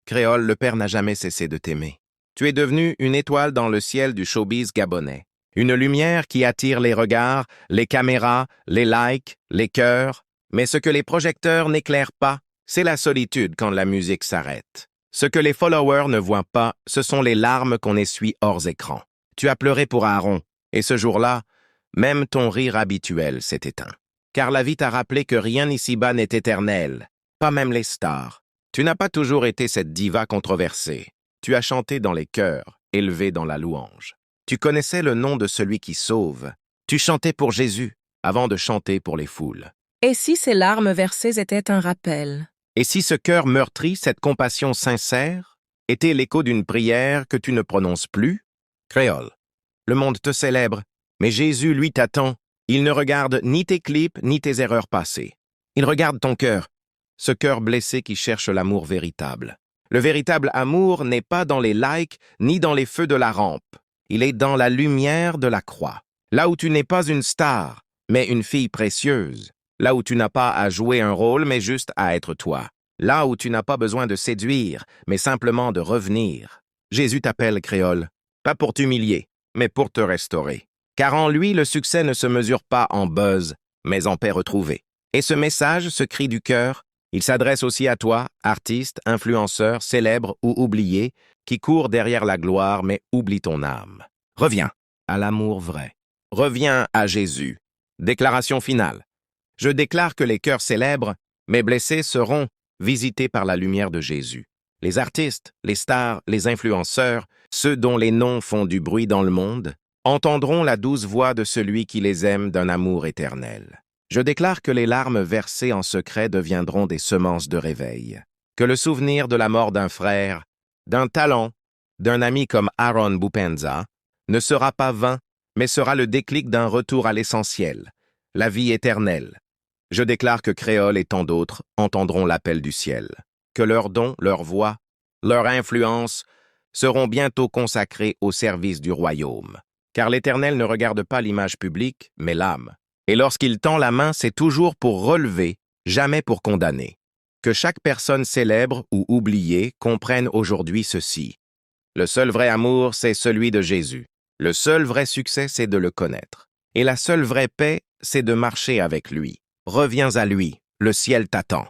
Créole, le père n'a jamais cessé de t'aimer. Tu es devenu une étoile dans le ciel du showbiz gabonais. Une lumière qui attire les regards, les caméras, les likes, les cœurs. Mais ce que les projecteurs n'éclairent pas, c'est la solitude quand la musique s'arrête. Ce que les followers ne voient pas, ce sont les larmes qu'on essuie hors écran. Tu as pleuré pour Aaron, et ce jour-là, même ton rire habituel s'est éteint. Car la vie t'a rappelé que rien ici-bas n'est éternel, pas même les stars. Tu n'as pas toujours été cette diva controversée. Tu as chanté dans les chœurs, élevé dans la louange. Tu connaissais le nom de celui qui sauve. Tu chantais pour Jésus, avant de chanter pour les foules. Et si ces larmes versées étaient un rappel? Et si ce cœur meurtri, cette compassion sincère, était l'écho d'une prière que tu ne prononces plus? Créole, le monde te célèbre, mais Jésus, lui, t'attend. Il ne regarde ni tes clips, ni tes erreurs passées. Il regarde ton cœur, ce cœur blessé qui cherche l'amour véritable. Le véritable amour n'est pas dans les likes, ni dans les feux de la rampe. Il est dans la lumière de la croix. Là où tu n'es pas une star, mais une fille précieuse. Là où tu n'as pas à jouer un rôle, mais juste à être toi. Là où tu n'as pas besoin de séduire, mais simplement de revenir. Jésus t'appelle, Créole, pas pour t'humilier, mais pour te restaurer. Car en lui, le succès ne se mesure pas en buzz, mais en paix retrouvée. Et ce message, ce cri du cœur, il s'adresse aussi à toi, artiste, influenceur, célèbre ou oublié, qui court derrière la gloire mais oublie ton âme. Reviens à l'amour vrai. Reviens à Jésus. Déclaration finale. Je déclare que les cœurs célèbres, mais blessés, seront visités par la lumière de Jésus. Les artistes, les stars, les influenceurs, ceux dont les noms font du bruit dans le monde, entendront la douce voix de celui qui les aime d'un amour éternel. Je déclare que les larmes versées en secret deviendront des semences de réveil, que le souvenir de la mort d'un frère, d'un talent, d'un ami comme Aaron Bupenza, ne sera pas vain, mais sera le déclic d'un retour à l'essentiel, la vie éternelle. Je déclare que Créole et tant d'autres entendront l'appel du ciel, que leurs dons, leurs voix, leur influence seront bientôt consacrés au service du royaume. Car l'Éternel ne regarde pas l'image publique, mais l'âme. Et lorsqu'il tend la main, c'est toujours pour relever, jamais pour condamner. Que chaque personne célèbre ou oubliée comprenne aujourd'hui ceci. Le seul vrai amour, c'est celui de Jésus. Le seul vrai succès, c'est de le connaître. Et la seule vraie paix, c'est de marcher avec lui. Reviens à lui, le ciel t'attend.